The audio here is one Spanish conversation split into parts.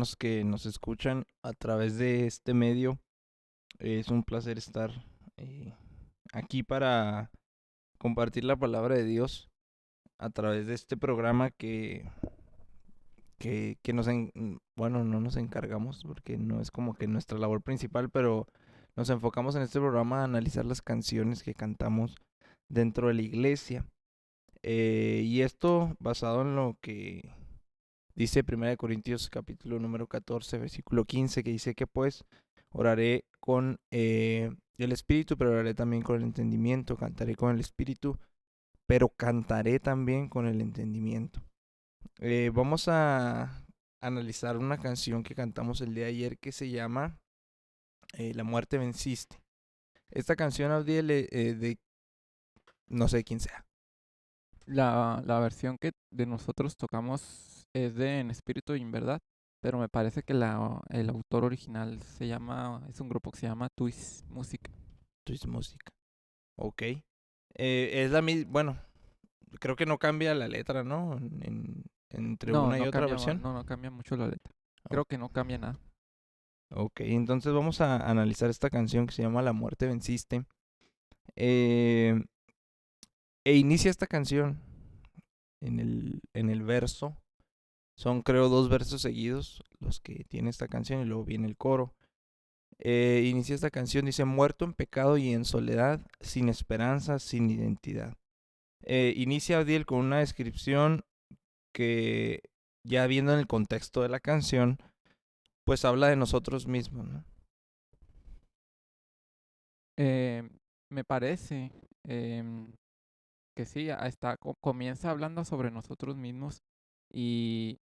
hermanos que nos escuchan a través de este medio. Es un placer estar eh, aquí para compartir la palabra de Dios a través de este programa que bueno, no nos encargamos porque no es como que nuestra labor principal, pero nos enfocamos en este programa a analizar las canciones que cantamos dentro de la iglesia. Y esto basado en lo que dice 1 Corintios capítulo número 14 versículo 15, que dice que pues oraré con el espíritu, pero oraré también con el entendimiento, cantaré con el espíritu, pero cantaré también con el entendimiento. Vamos a analizar una canción que cantamos el día de ayer que se llama La muerte venciste. Esta canción, Audiel, de no sé quién sea. La versión que de nosotros tocamos es de En Espíritu y en Verdad, pero me parece que el autor original es un grupo que se llama Twist Music. Twist Música. Ok. Es la misma, bueno, creo que no cambia la letra, ¿no? Entre No, una y otra versión. no cambia mucho la letra. O- Creo que no cambia nada. Ok, entonces vamos a analizar esta canción que se llama La muerte venciste. Eh, inicia esta canción en el verso. Son creo dos versos seguidos los que tiene esta canción y luego viene el coro. Inicia esta canción, dice, muerto en pecado y en soledad, sin esperanza, sin identidad. Inicia Adiel con una descripción que ya viendo en el contexto de la canción, pues habla de nosotros mismos, ¿no? Eh, Me parece em, que sí, comienza hablando sobre nosotros mismos y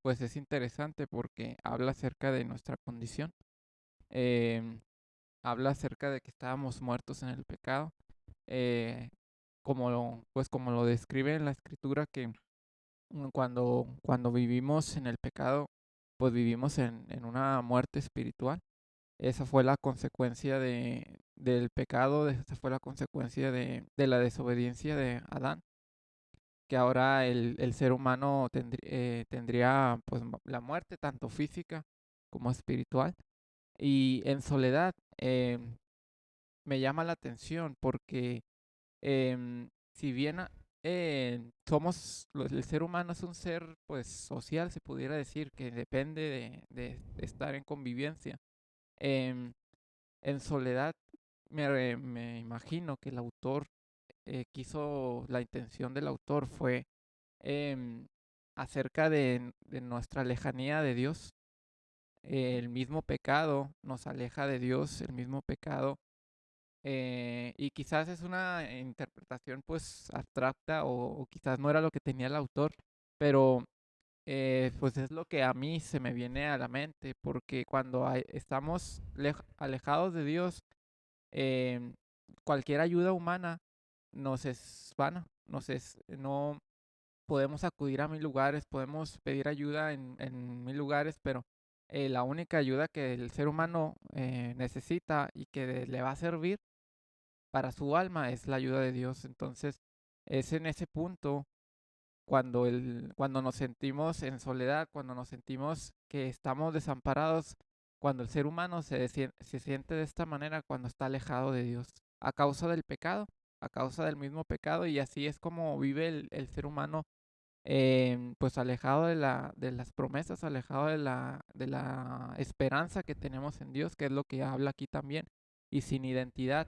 pues es interesante porque habla acerca de nuestra condición. Em, Habla acerca de que estábamos muertos en el pecado, eh, como lo describe en la escritura, que cuando vivimos en el pecado, pues vivimos en una muerte espiritual. Esa fue la consecuencia del pecado, esa fue la consecuencia de la desobediencia de Adán, que ahora el ser humano tendría pues la muerte, tanto física como espiritual. Y en soledad, me llama la atención porque si bien el ser humano es un ser pues social, se pudiera decir, que depende de estar en convivencia, em, en soledad me imagino que el autor la intención del autor fue em, acerca de nuestra lejanía de Dios. El mismo pecado nos aleja de Dios, el mismo pecado. Y quizás es una interpretación pues abstracta o quizás no era lo que tenía el autor, pero pues es lo que a mí se me viene a la mente, porque cuando estamos alejados de Dios, em, cualquier ayuda humana nos es vana, no podemos acudir a mil lugares, podemos pedir ayuda en mil lugares, pero la única ayuda que el ser humano necesita y que le va a servir para su alma es la ayuda de Dios. Entonces, es en ese punto cuando nos sentimos en soledad, cuando nos sentimos que estamos desamparados, cuando el ser humano se siente de esta manera, cuando está alejado de Dios, a causa del pecado, a causa del mismo pecado, y así es como vive el ser humano, pues alejado de las promesas, alejado de la esperanza que tenemos en Dios, que es lo que habla aquí también, y sin identidad.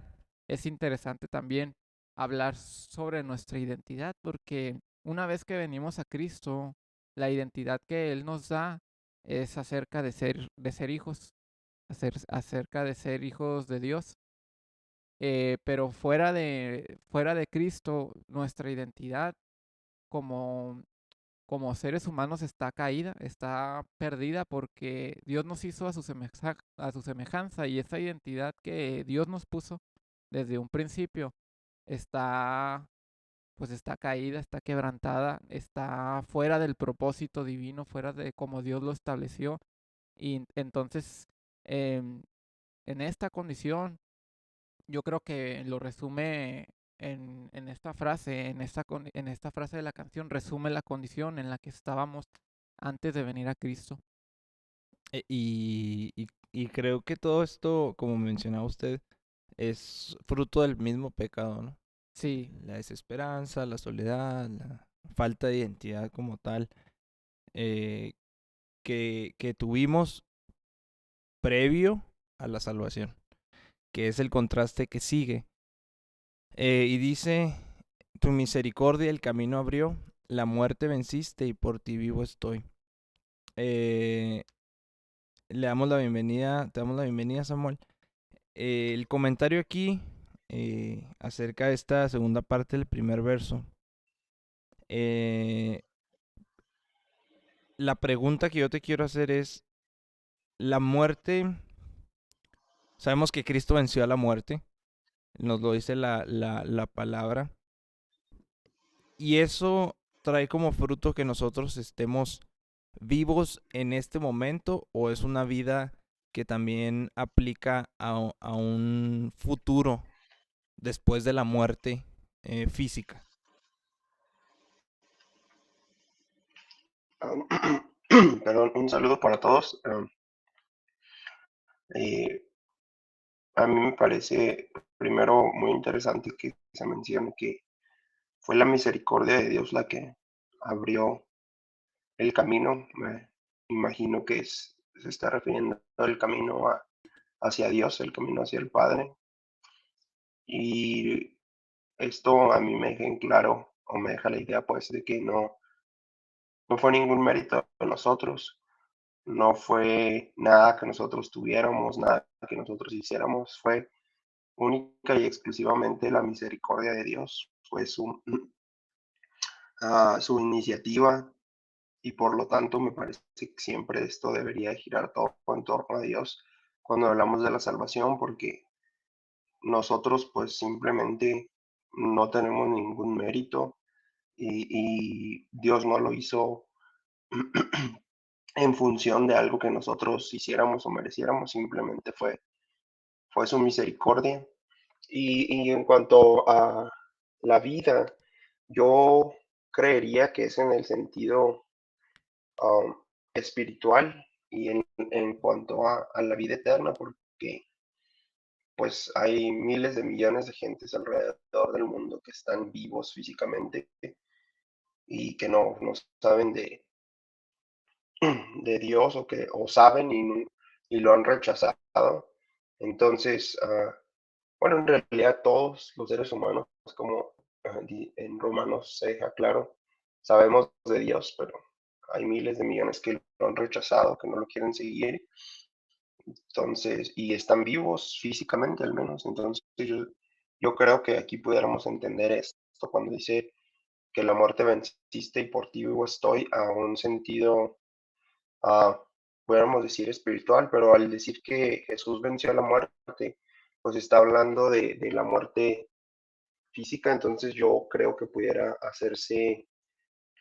Es interesante también hablar sobre nuestra identidad, porque una vez que venimos a Cristo, la identidad que Él nos da es acerca de ser hijos, acerca de ser hijos de Dios. Pero fuera de Cristo, nuestra identidad como como seres humanos está caída, está perdida porque Dios nos hizo a su semejanza y esa identidad que Dios nos puso desde un principio está pues está caída, está quebrantada, está fuera del propósito divino, fuera de como Dios lo estableció. Y entonces, em, en esta condición, yo creo que lo resume en esta frase, en esta frase de la canción, resume la condición en la que estábamos antes de venir a Cristo. Y creo que todo esto, como mencionaba usted, es fruto del mismo pecado, ¿no? Sí, La desesperanza, la soledad, la falta de identidad como tal, eh, que tuvimos previo a la salvación, que es el contraste que sigue. Y dice, tu misericordia el camino abrió, la muerte venciste y por ti vivo estoy. Eh, Le damos la bienvenida, te damos la bienvenida, Samuel. El comentario aquí acerca de esta segunda parte del primer verso. eh, la pregunta que yo te quiero hacer es, la muerte, sabemos que Cristo venció a la muerte, nos lo dice la palabra, y eso trae como fruto que nosotros estemos vivos en este momento, o es una vida que también aplica a un futuro después de la muerte física. Um, Perdón, un saludo para todos. Eh, a mí me parece primero muy interesante que se mencione que fue la misericordia de Dios la que abrió el camino. Me imagino que se está refiriendo al camino hacia Dios, el camino hacia el Padre. Y esto a mí me deja en claro, o me deja la idea, pues, de que no fue ningún mérito de nosotros, no fue nada que nosotros tuviéramos, nada que nosotros hiciéramos, fue única y exclusivamente la misericordia de Dios, fue su iniciativa, y por lo tanto me parece que siempre esto debería girar todo en torno a Dios cuando hablamos de la salvación, porque nosotros pues simplemente no tenemos ningún mérito, y Dios no lo hizo en función de algo que nosotros hiciéramos o mereciéramos, simplemente fue su misericordia. Y en cuanto a la vida, yo creería que es en el sentido um, espiritual y en cuanto a la vida eterna, porque pues hay miles de millones de gentes alrededor del mundo que están vivos físicamente y que no saben de Dios, o saben y lo han rechazado. Entonces, bueno, en realidad todos los seres humanos, como en Romanos se deja claro, sabemos de Dios, pero hay miles de millones que lo han rechazado, que no lo quieren seguir, entonces, y están vivos físicamente al menos. Entonces, yo creo que aquí pudiéramos entender esto cuando dice que la muerte venciste y por ti vivo estoy, a un sentido, ah, pudiéramos decir espiritual, pero al decir que Jesús venció a la muerte, pues está hablando de la muerte física. Entonces yo creo que pudiera hacerse,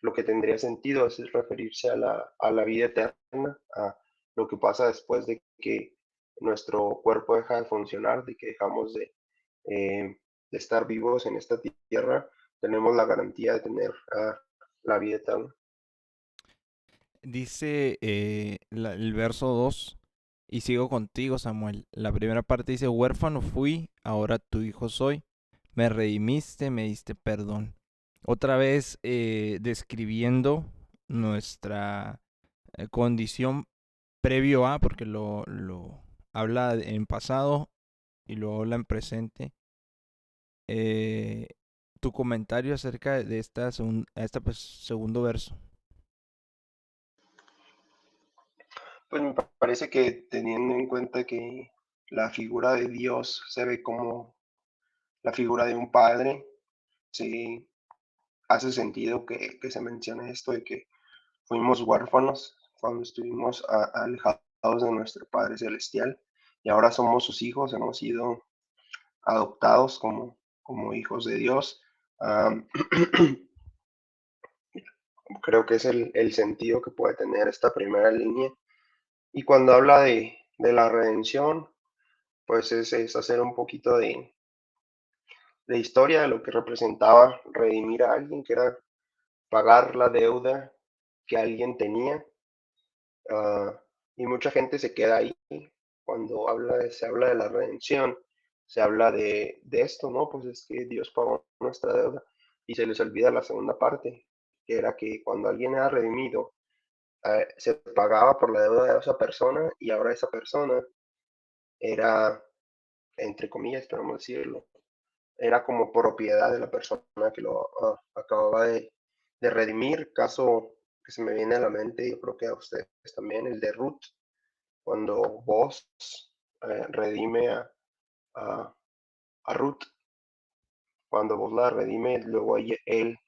lo que tendría sentido es referirse a la vida eterna, a lo que pasa después de que nuestro cuerpo deja de funcionar, de que dejamos de estar vivos en esta tierra, tenemos la garantía de tener la vida eterna. Dice el verso 2 y sigo contigo, Samuel. La primera parte dice, huérfano fui, ahora tu hijo soy. Me redimiste, me diste perdón. Otra vez describiendo nuestra condición previo a, porque lo habla en pasado y lo habla en presente. Eh, Tu comentario acerca de esta pues, segundo verso. Pues me parece que teniendo en cuenta que la figura de Dios se ve como la figura de un padre, sí hace sentido que se mencione esto de que fuimos huérfanos cuando estuvimos alejados de nuestro Padre Celestial, y ahora somos sus hijos, hemos sido adoptados como hijos de Dios. Um, Creo que es el sentido que puede tener esta primera línea. Y cuando habla de la redención, pues es hacer un poquito de historia de lo que representaba redimir a alguien, que era pagar la deuda que alguien tenía. Y mucha gente se queda ahí cuando se habla de la redención, se habla de esto, ¿no? Pues es que Dios pagó nuestra deuda y se les olvida la segunda parte, que era que cuando alguien era redimido, se pagaba por la deuda de esa persona y ahora esa persona era, entre comillas, esperamos decirlo, era como propiedad de la persona que lo acababa de redimir. Caso que se me viene a la mente, yo creo que a ustedes también, el de Ruth, cuando vos redime a, a Ruth, cuando vos la redime, luego él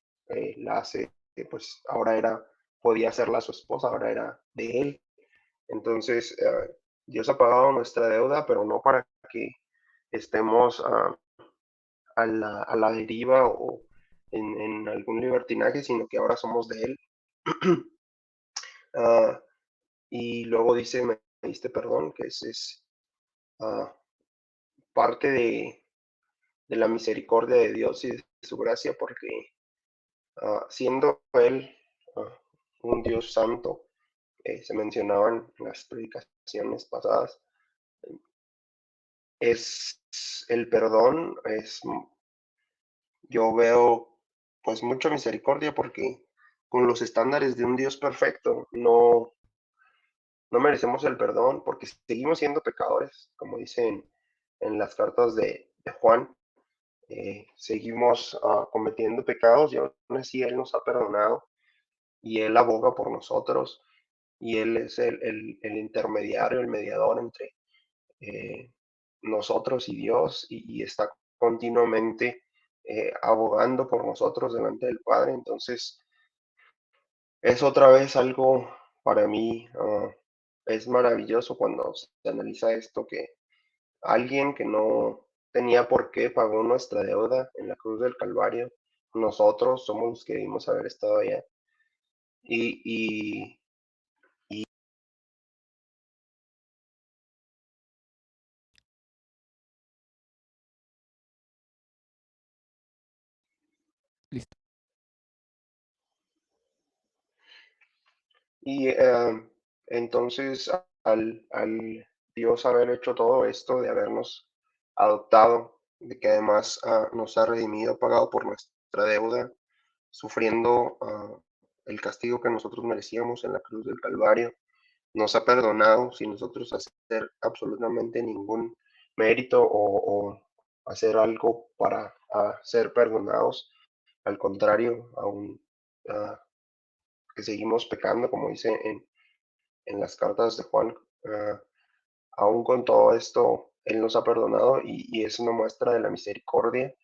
la hace, pues ahora podía serla su esposa, ahora era de él. Entonces, Dios ha pagado nuestra deuda, pero no para que estemos a la deriva o en algún libertinaje, sino que ahora somos de Él. Ah, y luego dice, me diste perdón, que es ah, parte de la misericordia de Dios y de su gracia, porque siendo Él ah, un Dios santo, se mencionaban en las predicaciones pasadas, es el perdón, yo veo pues mucha misericordia porque con los estándares de un Dios perfecto no merecemos el perdón porque seguimos siendo pecadores, como dicen en las cartas de Juan, seguimos cometiendo pecados y aún así Él nos ha perdonado y Él aboga por nosotros y Él es el intermediario, el mediador entre eh, nosotros y Dios y está continuamente abogando por nosotros delante del Padre. Entonces, es otra vez algo para mí, es maravilloso cuando se analiza esto, que alguien que no tenía por qué pagó nuestra deuda en la cruz del Calvario. Nosotros somos los que debimos haber estado allá. Y, y, Listo. y entonces al Dios haber hecho todo esto, de habernos adoptado, de que además nos ha redimido, pagado por nuestra deuda, sufriendo el castigo que nosotros merecíamos en la cruz del Calvario, nos ha perdonado sin nosotros hacer absolutamente ningún mérito o hacer algo para ser perdonados. Al contrario, aún ah, que seguimos pecando, como dice en las cartas de Juan, ah, aún con todo esto, Él nos ha perdonado y es una muestra de la misericordia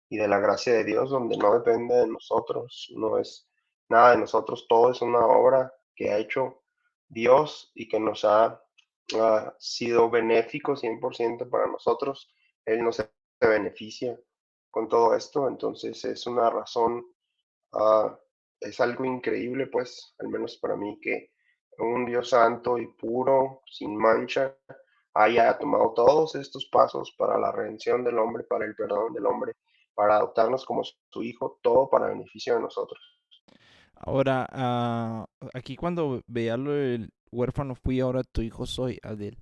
y de la gracia de Dios, donde no depende de nosotros, no es nada de nosotros, todo es una obra que ha hecho Dios y que nos ha sido benéfico 100% para nosotros. Él nos beneficia con todo esto, entonces es una razón, ah, es algo increíble, pues, al menos para mí, que un Dios santo y puro, sin mancha, haya tomado todos estos pasos para la redención del hombre, para el perdón del hombre, para adoptarnos como su hijo, todo para beneficio de nosotros. Ahora, aquí cuando veía lo del huérfano fui, ahora tu hijo soy, Adel,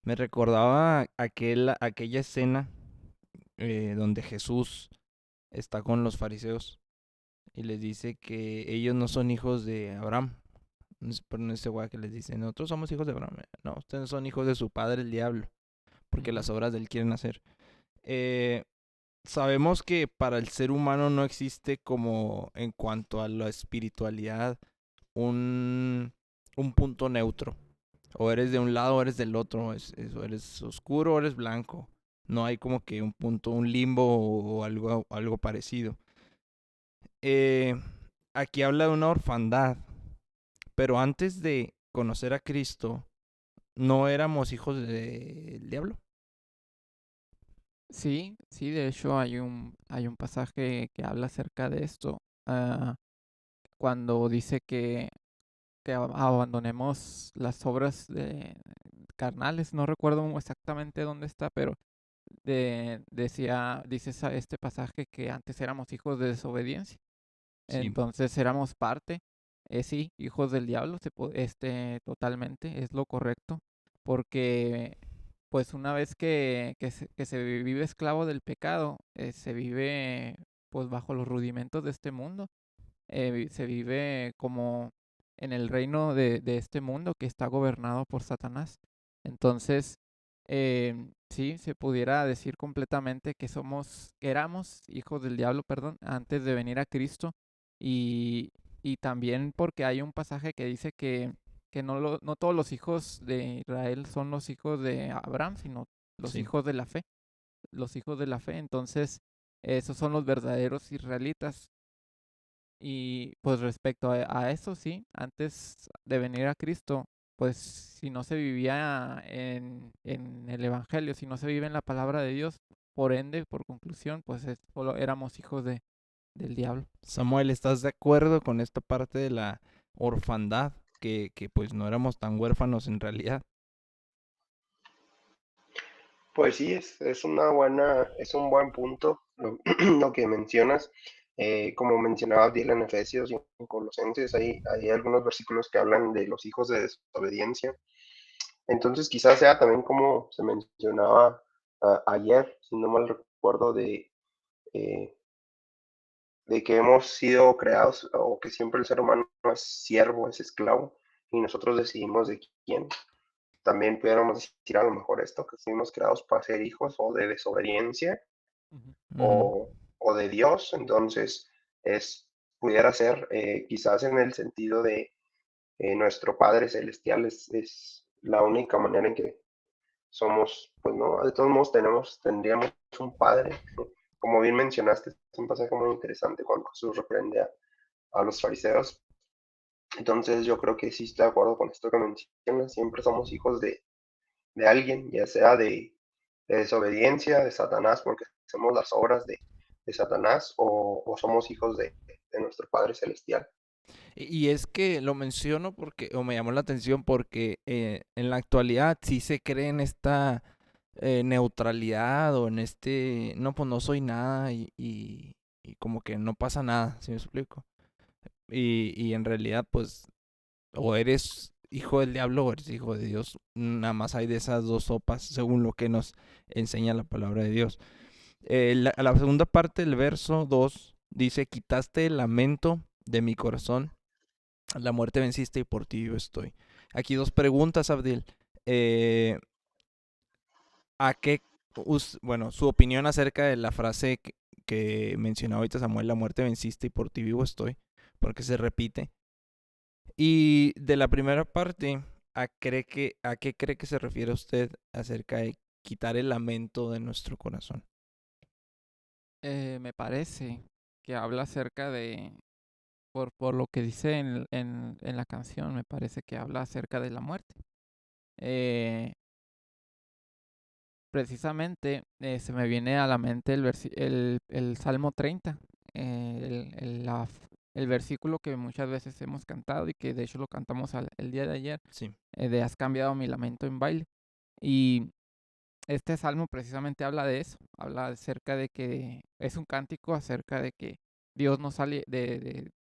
me recordaba aquella escena donde Jesús está con los fariseos y les dice que ellos no son hijos de Abraham. Pero no es ese güey que les dice, nosotros somos hijos de Abraham. No, ustedes son hijos de su padre el diablo, porque las Ujú. obras de él quieren hacer. Eh, Sabemos que para el ser humano no existe como en cuanto a la espiritualidad un, un punto neutro. O eres de un lado o eres del otro. O eres oscuro o eres blanco. No hay como que un punto, un limbo o algo parecido. Eh, Aquí habla de una orfandad. Pero antes de conocer a Cristo, no éramos hijos del diablo. Sí, sí, de hecho hay un pasaje que habla acerca de esto, cuando dice que abandonemos las obras carnales, no recuerdo exactamente dónde está, pero dice este pasaje que antes éramos hijos de desobediencia, Sí. entonces éramos parte. Sí, hijos del diablo, totalmente, es lo correcto, porque pues una vez que se vive esclavo del pecado, se vive pues bajo los rudimentos de este mundo, se vive como en el reino de este mundo que está gobernado por Satanás. Entonces, sí, se pudiera decir completamente que éramos hijos del diablo, perdón, antes de venir a Cristo. Y, y también porque hay un pasaje que dice que no todos los hijos de Israel son los hijos de Abraham, sino los Sí. hijos de la fe. Los hijos de la fe. Entonces, esos son los verdaderos israelitas. Y pues respecto a eso, sí, antes de venir a Cristo, pues si no se vivía en el Evangelio, si no se vive en la palabra de Dios, por ende, por conclusión, pues solo éramos hijos del diablo. Samuel, ¿estás de acuerdo con esta parte de la orfandad? Que pues no éramos tan huérfanos en realidad. Pues sí, es un buen punto lo, lo que mencionas. Como mencionaba Diel en Efesios y en Colosenses, hay algunos versículos que hablan de los hijos de desobediencia. Entonces quizás sea también como se mencionaba ayer, si no mal recuerdo, eh, de que hemos sido creados o que siempre el ser humano es siervo, es esclavo, y nosotros decidimos de quién. También pudiéramos decir a lo mejor esto, que fuimos creados para ser hijos o de desobediencia Ujú. Ujú. o de Dios. Entonces, pudiera ser quizás en el sentido de nuestro Padre Celestial es la única manera en que somos, pues no, de todos modos tendríamos un Padre. Como bien mencionaste, es un pasaje muy interesante cuando Jesús reprende a los fariseos. Entonces yo creo que sí estoy de acuerdo con esto que mencionas, siempre somos hijos de alguien, ya sea de desobediencia, de Satanás, porque hacemos las obras de Satanás, o somos hijos de nuestro Padre Celestial. Y es que lo menciono porque, o me llamó la atención porque en la actualidad sí se cree en esta neutralidad o en este, no, pues no soy nada y como que no pasa nada, ¿sí me explico? Y en realidad, pues, o eres hijo del diablo o eres hijo de Dios. Nada más hay de esas dos sopas, según lo que nos enseña la palabra de Dios. La segunda parte del verso 2 dice, quitaste el lamento de mi corazón, la muerte venciste y por ti yo estoy. Aquí dos preguntas, Abdil. Eh, ¿A qué, bueno, su opinión acerca de la frase que mencionó ahorita Samuel, la muerte venciste y por ti vivo estoy? Porque se repite. Y de la primera parte, ¿a qué cree que se refiere usted acerca de quitar el lamento de nuestro corazón? Me parece que habla acerca por lo que dice en la canción, me parece que habla acerca de la muerte. Eh, Precisamente se me viene a la mente el Salmo 30, el versículo que muchas veces hemos cantado y que de hecho lo cantamos el día de ayer, Sí. de Has cambiado mi lamento en baile. Y este salmo precisamente habla de eso, habla acerca de que es un cántico acerca de que Dios nos sale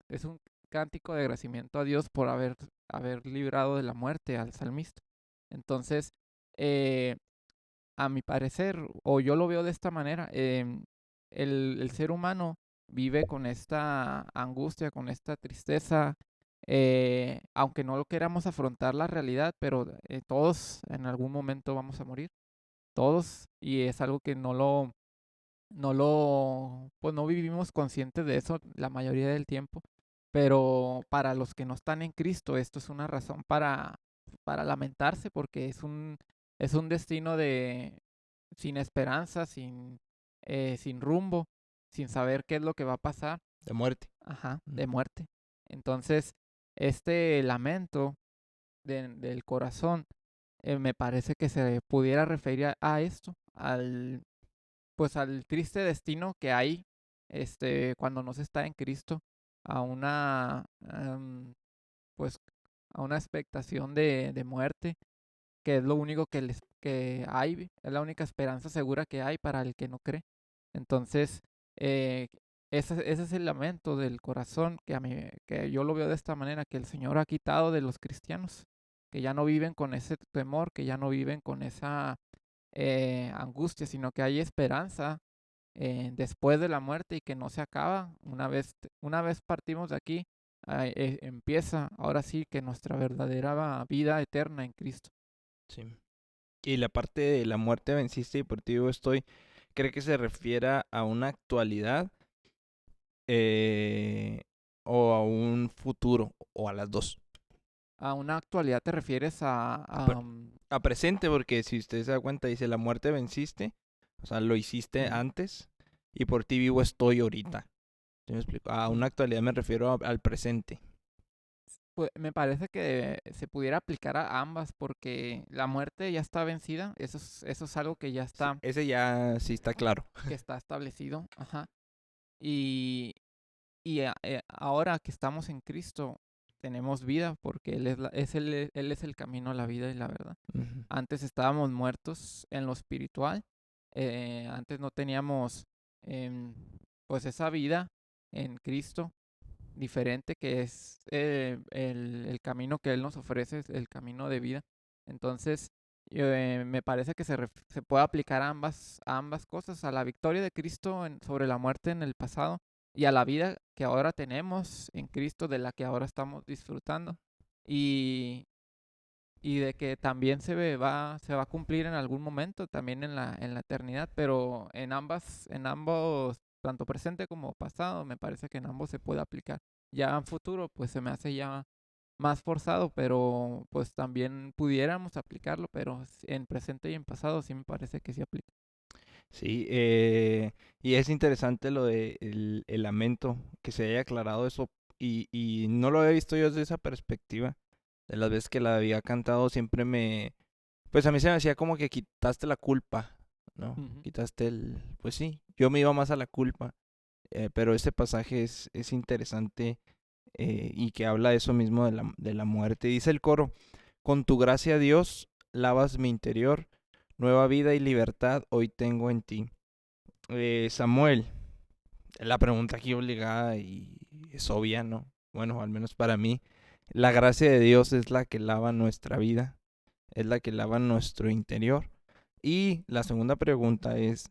es un cántico de agradecimiento a Dios por haber librado de la muerte al salmista. Entonces, eh, a mi parecer, o yo lo veo de esta manera, el ser humano vive con esta angustia, con esta tristeza, aunque no lo queramos afrontar la realidad, pero todos en algún momento vamos a morir, todos, y es algo que pues no vivimos conscientes de eso la mayoría del tiempo, pero para los que no están en Cristo, esto es una razón para lamentarse porque es un destino sin esperanza, sin rumbo, sin saber qué es lo que va a pasar, De muerte. ajá, de muerte. Entonces, este lamento del corazón me parece que se pudiera referir a esto, pues al triste destino que hay cuando no se está en Cristo, a pues a una expectación de muerte, que es lo único que hay, es la única esperanza segura que hay para el que no cree. Entonces, eh, ese es el lamento del corazón que yo lo veo de esta manera, que el Señor ha quitado de los cristianos, que ya no viven con ese temor, que ya no viven con esa angustia, sino que hay esperanza después de la muerte y que no se acaba. Una vez partimos de aquí, empieza ahora sí que nuestra verdadera vida eterna en Cristo. Sí. Y la parte de la muerte venciste y por ti vivo estoy, ¿cree que se refiera a una actualidad eh, o a un futuro o a las dos? A una actualidad te refieres Pre- A presente, porque si usted se da cuenta, dice la muerte venciste, o sea, lo hiciste Ujú, antes y por ti vivo estoy ahorita. ¿Sí me explico? A ujú. una actualidad me refiero al presente. Pues me parece que se pudiera aplicar a ambas porque la muerte ya está vencida, eso es algo que ya Sí, está, ese ya sí está claro. que está establecido, ajá. Y, ahora que estamos en Cristo, tenemos vida porque Él es el camino, la vida y la verdad. Ujú. Antes estábamos muertos en lo espiritual, antes no teníamos em, pues esa vida en Cristo diferente que es el camino que Él nos ofrece, es el camino de vida. Entonces, me parece que se puede aplicar a ambas cosas, a la victoria de Cristo sobre la muerte en el pasado y a la vida que ahora tenemos en Cristo, de la que ahora estamos disfrutando. Y, y de que también se va a cumplir en algún momento, también en la eternidad, pero en ambos, tanto presente como pasado, me parece que en ambos se puede aplicar. Ya en futuro, pues se me hace ya más forzado, pero pues también pudiéramos aplicarlo, pero en presente y en pasado sí me parece que sí aplica. Sí, y es interesante lo de el lamento, que se haya aclarado eso, y no lo había visto yo desde esa perspectiva. De las veces que la había cantado siempre pues a mí se me hacía como que quitaste la culpa, ¿no? Ujú. Quitaste pues sí, yo me iba más a la culpa, pero este pasaje es interesante y que habla de eso mismo de la muerte. Dice el coro, con tu gracia Dios, lavas mi interior, nueva vida y libertad hoy tengo en ti. Samuel, la pregunta aquí obligada y es obvia, ¿no? Bueno, al menos para mí, la gracia de Dios es la que lava nuestra vida, es la que lava nuestro interior. Y la segunda pregunta es,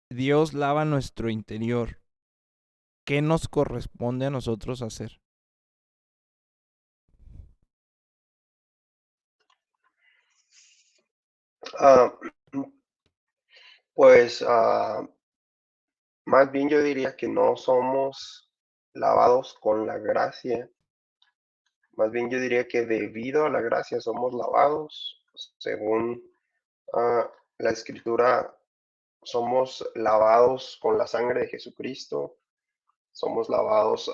Dios lava nuestro interior, ¿qué nos corresponde a nosotros hacer? Ah, pues más bien yo diría que no somos lavados con la gracia, más bien yo diría que debido a la gracia somos lavados, según ah, la escritura, somos lavados con la sangre de Jesucristo, somos lavados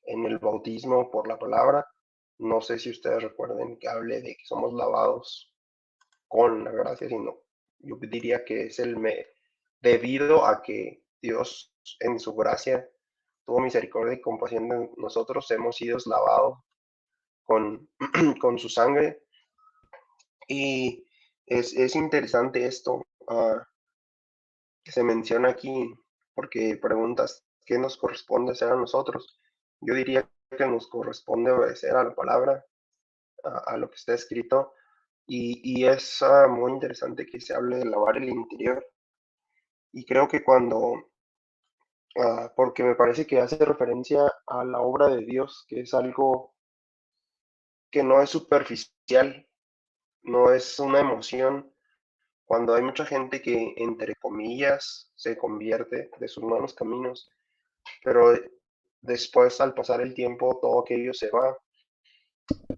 en el bautismo por la palabra. No sé si ustedes recuerden que hable de que somos lavados con la gracia, sino yo diría que es debido a que Dios en su gracia tuvo misericordia y compasión de nosotros, hemos sido lavados con, con su sangre. Y es interesante esto que se menciona aquí, porque preguntas qué nos corresponde hacer a nosotros. Yo diría que nos corresponde obedecer a la palabra, a lo que está escrito, y es muy interesante que se hable de lavar el interior. Y creo que porque me parece que hace referencia a la obra de Dios, que es algo que no es superficial, no es una emoción. Cuando hay mucha gente que, entre comillas, se convierte de sus malos caminos, pero después, al pasar el tiempo, todo aquello se va.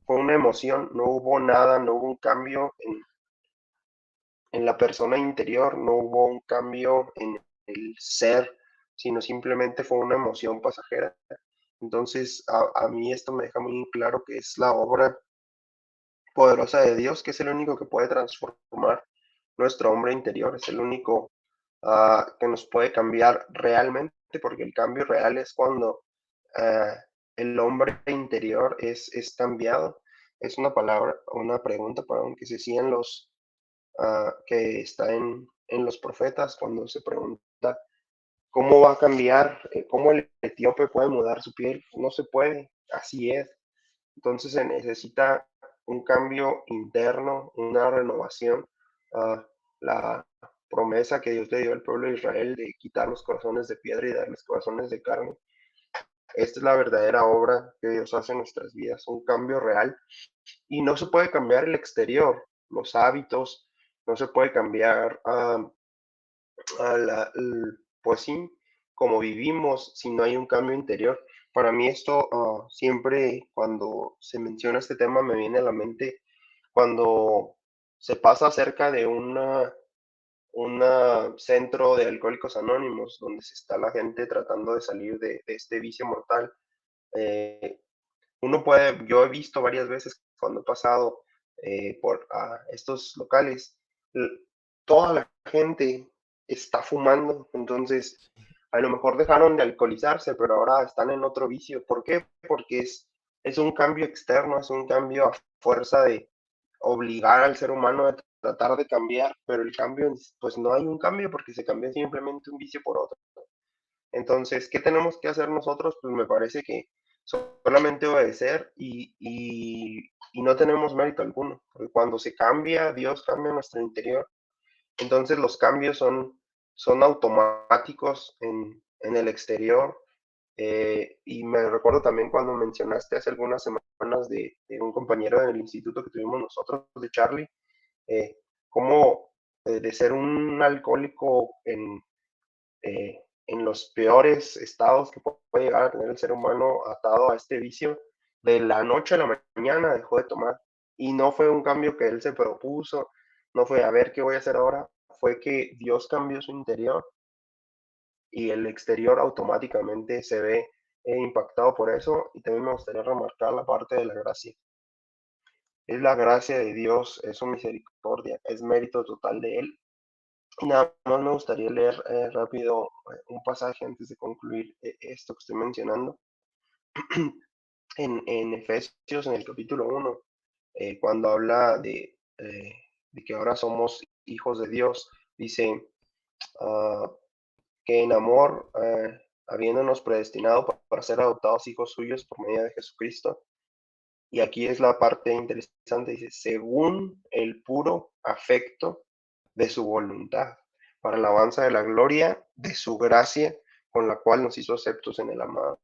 Fue una emoción, no hubo nada, no hubo un cambio en la persona interior, no hubo un cambio en el ser, sino simplemente fue una emoción pasajera. Entonces, a mí esto me deja muy claro que es la obra poderosa de Dios, que es el único que puede transformar nuestro hombre interior, es el único que nos puede cambiar realmente, porque el cambio real es cuando ah, el hombre interior es cambiado. Es una palabra, una pregunta, perdón, que se decía que está en los profetas, cuando se pregunta ¿Cómo va a cambiar? ¿Cómo el etíope puede mudar su piel? No se puede, así es. Entonces se necesita un cambio interno, una renovación. La promesa que Dios le dio al pueblo de Israel de quitar los corazones de piedra y darles corazones de carne. Esta es la verdadera obra que Dios hace en nuestras vidas, un cambio real. Y no se puede cambiar el exterior, los hábitos, no se puede cambiar pues sí, como vivimos si no hay un cambio interior. Para mí esto siempre cuando se menciona este tema me viene a la mente cuando se pasa cerca de un centro de alcohólicos anónimos donde se está la gente tratando de salir de este vicio mortal. eh, yo he visto varias veces cuando he pasado por estos locales, l- toda la gente está fumando, entonces a lo mejor dejaron de alcoholizarse, pero ahora están en otro vicio. ¿Por qué? Porque es un cambio externo, es un cambio a fuerza de obligar al ser humano a tratar de cambiar, pero el cambio, pues no hay un cambio porque se cambia simplemente un vicio por otro. Entonces, ¿qué tenemos que hacer nosotros? Pues me parece que solamente obedecer y no tenemos mérito alguno. Porque cuando se cambia, Dios cambia nuestro interior. Entonces los cambios son automáticos en el exterior. Y me recuerdo también cuando mencionaste hace algunas semanas de un compañero del instituto que tuvimos nosotros, de Charlie, eh, cómo de ser un alcohólico en los peores estados que puede llegar a tener el ser humano atado a este vicio, de la noche a la mañana dejó de tomar. Y no fue un cambio que él se propuso, no fue a ver qué voy a hacer ahora, fue que Dios cambió su interior y el exterior automáticamente se ve impactado por eso. Y también me gustaría remarcar la parte de la gracia. Es la gracia de Dios, es su misericordia, es mérito total de Él. Y nada más me gustaría leer rápido un pasaje antes de concluir esto que estoy mencionando. En Efesios, en el capítulo 1, cuando habla de que ahora somos hijos de Dios, dice ah, que en amor, habiéndonos predestinado para ser adoptados hijos suyos por medio de Jesucristo. Y aquí es la parte interesante, dice, según el puro afecto de su voluntad, para la alabanza de la gloria de su gracia, con la cual nos hizo aceptos en el amado.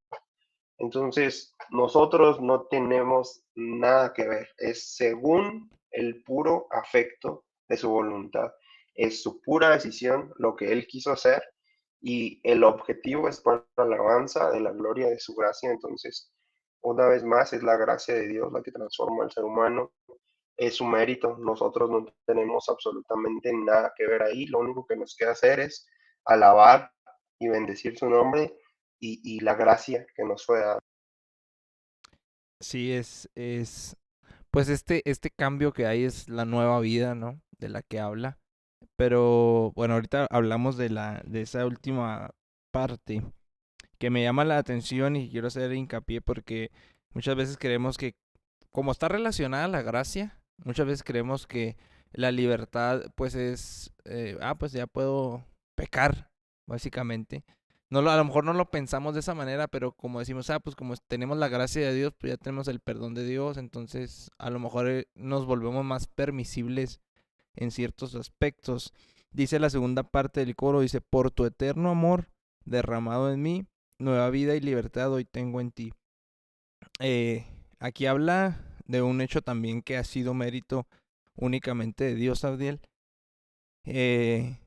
Entonces, nosotros no tenemos nada que ver, es según el puro afecto de su voluntad, es su pura decisión, lo que Él quiso hacer, y el objetivo es para la alabanza de la gloria de su gracia. Entonces, una vez más, es la gracia de Dios la que transforma al ser humano, es su mérito, nosotros no tenemos absolutamente nada que ver ahí, lo único que nos queda hacer es alabar y bendecir su nombre y la gracia que nos fue dada. Sí, pues este cambio que hay es la nueva vida, ¿no? De la que habla. Pero bueno, ahorita hablamos de esa última parte que me llama la atención y quiero hacer hincapié porque muchas veces creemos que, como está relacionada a la gracia, muchas veces creemos que la libertad pues es, pues ya puedo pecar, básicamente. No a lo mejor no lo pensamos de esa manera, pero como decimos, pues como tenemos la gracia de Dios, pues ya tenemos el perdón de Dios, entonces a lo mejor nos volvemos más permisibles en ciertos aspectos. Dice la segunda parte del coro, dice, por tu eterno amor derramado en mí, nueva vida y libertad hoy tengo en ti. Aquí habla de un hecho también que ha sido mérito únicamente de Dios, Abdiel, eh,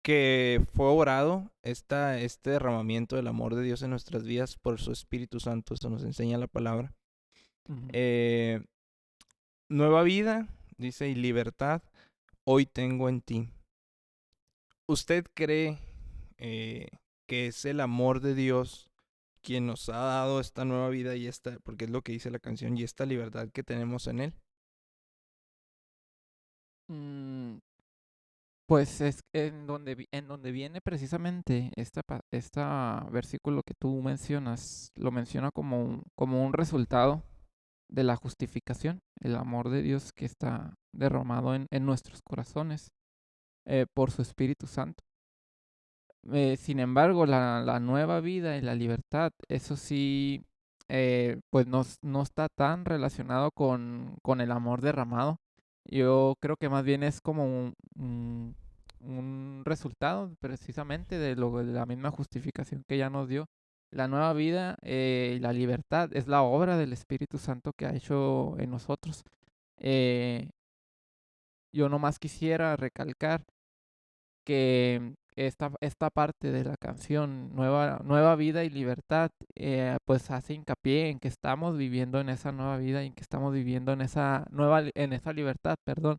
que fue orado este derramamiento del amor de Dios en nuestras vidas por su Espíritu Santo, eso nos enseña la palabra. Ujú. Eh, Nueva vida, dice, y libertad hoy tengo en ti. ¿Usted cree eh, que es el amor de Dios quien nos ha dado esta nueva vida y porque es lo que dice la canción, y esta libertad que tenemos en Él? Mm, Pues es en donde viene precisamente esta versículo que tú mencionas, lo menciona como un resultado de la justificación, el amor de Dios que está derramado en nuestros corazones por su Espíritu Santo. Sin embargo, la nueva vida y la libertad, eso sí, pues no está tan relacionado con el amor derramado. Yo creo que más bien es como un resultado precisamente de la misma justificación que ya nos dio. La nueva vida y la libertad es la obra del Espíritu Santo que ha hecho en nosotros. Eh, yo nomás quisiera recalcar que esta parte de la canción, Nueva Vida y Libertad, pues hace hincapié en que estamos viviendo en esa nueva vida y en que estamos viviendo en esa libertad, perdón,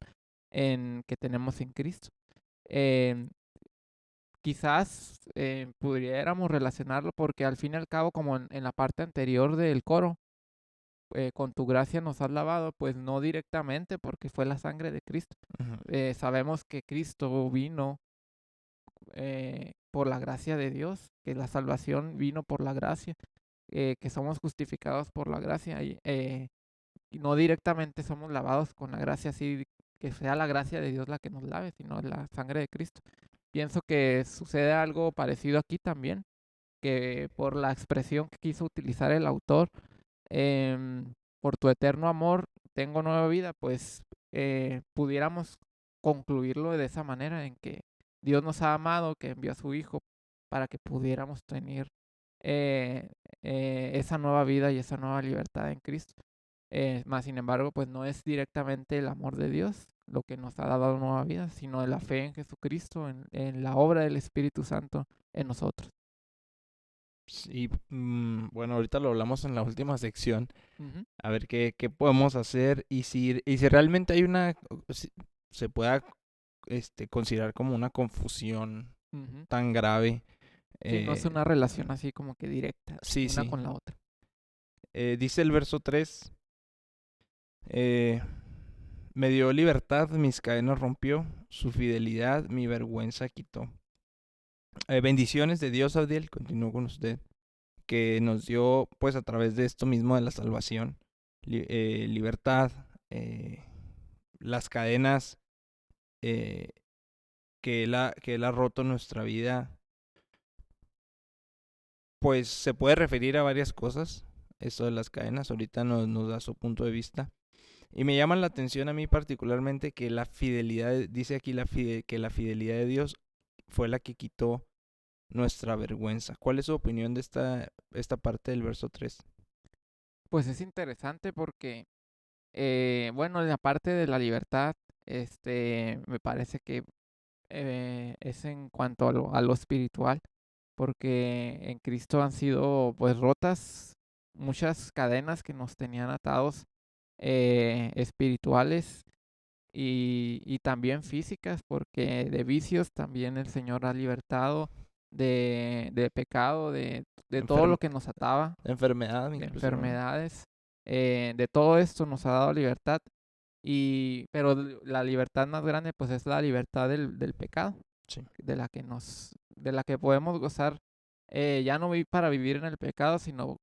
en que tenemos en Cristo. Eh, Quizás pudiéramos relacionarlo porque al fin y al cabo, como en la parte anterior del coro, con tu gracia nos has lavado, pues no directamente porque fue la sangre de Cristo. Ujú. Sabemos que Cristo vino por la gracia de Dios, que la salvación vino por la gracia, que somos justificados por la gracia y no directamente somos lavados con la gracia, así que sea la gracia de Dios la que nos lave, sino la sangre de Cristo. Pienso que sucede algo parecido aquí también, que por la expresión que quiso utilizar el autor, por tu eterno amor tengo nueva vida, pues pudiéramos concluirlo de esa manera, en que Dios nos ha amado, que envió a su Hijo para que pudiéramos tener eh, esa nueva vida y esa nueva libertad en Cristo. Más sin embargo, pues no es directamente el amor de Dios lo que nos ha dado nueva vida, sino la fe en Jesucristo, en la obra del Espíritu Santo en nosotros. Sí, bueno, ahorita lo hablamos en la última sección, Ujú, a ver qué podemos hacer y si realmente hay si se pueda considerar como una confusión ujú. tan grave. Sí, no es eh, una relación así como que directa, sí, una sí. con la otra. Dice el verso 3, eh, me dio libertad, mis cadenas rompió, su fidelidad mi vergüenza quitó. Bendiciones de Dios, Abdiel, continúo con usted, que nos dio pues a través de esto mismo de la salvación, libertad, las cadenas eh, que él ha roto en nuestra vida, pues se puede referir a varias cosas, esto de las cadenas, ahorita nos da su punto de vista. Y me llama la atención a mí particularmente que la fidelidad, dice aquí que la fidelidad de Dios fue la que quitó nuestra vergüenza. ¿Cuál es su opinión de esta parte del verso 3? Pues es interesante porque, bueno, en la parte de la libertad, me parece que es en cuanto a lo espiritual, porque en Cristo han sido pues rotas muchas cadenas que nos tenían atados espirituales y también físicas, porque de vicios también el Señor ha libertado, de pecado, de todo lo que nos ataba, Enfermedad de inclusive, ¿no? enfermedades, de todo esto nos ha dado libertad. Pero la libertad más grande pues es la libertad del pecado, Sí. de la que podemos gozar, ya no para vivir en el pecado, sino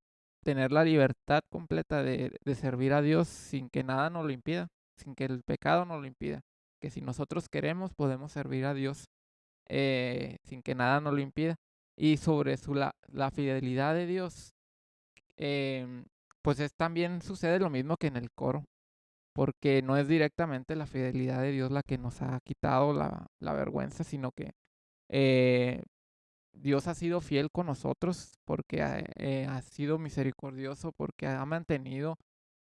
tener la libertad completa de servir a Dios sin que nada nos lo impida, sin que el pecado nos lo impida. Que si nosotros queremos podemos servir a Dios sin que nada nos lo impida. Y sobre la fidelidad de Dios, pues también sucede lo mismo que en el coro, porque no es directamente la fidelidad de Dios la que nos ha quitado la vergüenza, sino que eh, Dios ha sido fiel con nosotros, porque ha sido misericordioso, porque ha mantenido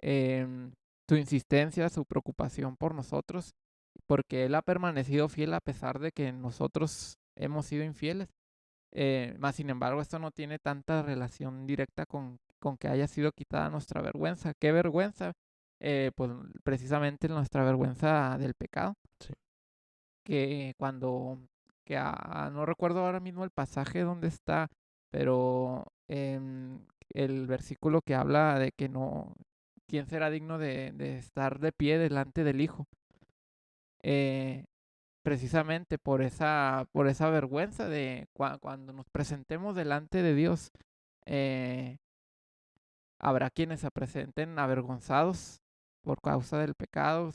em, su insistencia, su preocupación por nosotros, porque Él ha permanecido fiel a pesar de que nosotros hemos sido infieles. Más sin embargo, esto no tiene tanta relación directa con que haya sido quitada nuestra vergüenza. ¿Qué vergüenza? Pues precisamente nuestra vergüenza del pecado, Sí. que no recuerdo ahora mismo el pasaje donde está, pero el versículo que habla de que no, ¿quién será digno de estar de pie delante del Hijo? Eh, Precisamente por esa vergüenza de cuando nos presentemos delante de Dios, eh, habrá quienes se presenten avergonzados por causa del pecado,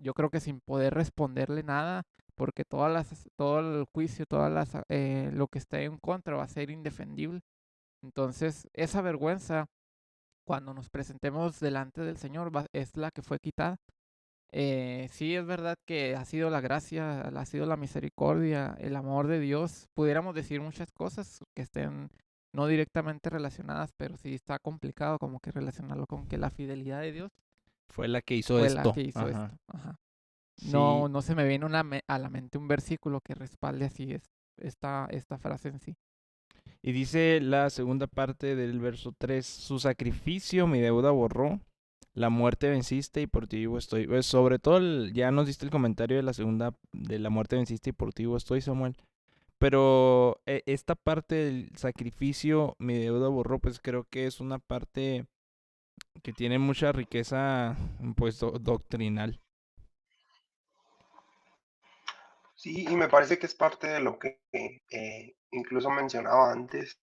yo creo que sin poder responderle nada, porque todo el juicio, lo que esté en contra va a ser indefendible. Entonces, esa vergüenza, cuando nos presentemos delante del Señor, es la que fue quitada. Sí, es verdad que ha sido la gracia, ha sido la misericordia, el amor de Dios. Pudiéramos decir muchas cosas que estén no directamente relacionadas, pero sí está complicado como que relacionarlo con que la fidelidad de Dios Fue la que hizo fue la esto. que hizo Ajá. esto. Ajá. Sí. No se me viene a la mente un versículo que respalde así esta frase en sí. Y dice la segunda parte del verso 3, su sacrificio mi deuda borró, la muerte venciste y por ti vivo estoy. Pues sobre todo, ya nos diste el comentario de la segunda, de la muerte venciste y por ti vivo estoy, Samuel. Pero esta parte del sacrificio mi deuda borró, pues creo que es una parte que tiene mucha riqueza, pues, doctrinal. Sí, y me parece que es parte de lo que incluso mencionaba antes,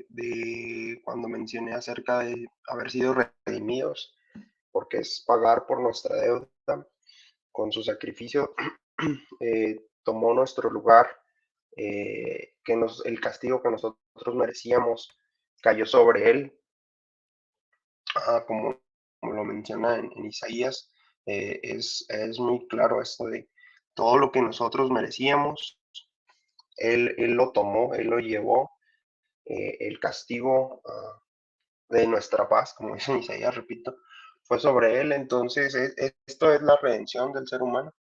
de cuando mencioné acerca de haber sido redimidos, porque es pagar por nuestra deuda con su sacrificio. Tomó nuestro lugar, el castigo que nosotros merecíamos cayó sobre él, como lo menciona en Isaías. Es muy claro esto de todo lo que nosotros merecíamos, él lo tomó, él lo llevó, el castigo de nuestra paz, como dice en Isaías, repito, fue sobre él. Entonces, esto es la redención del ser humano,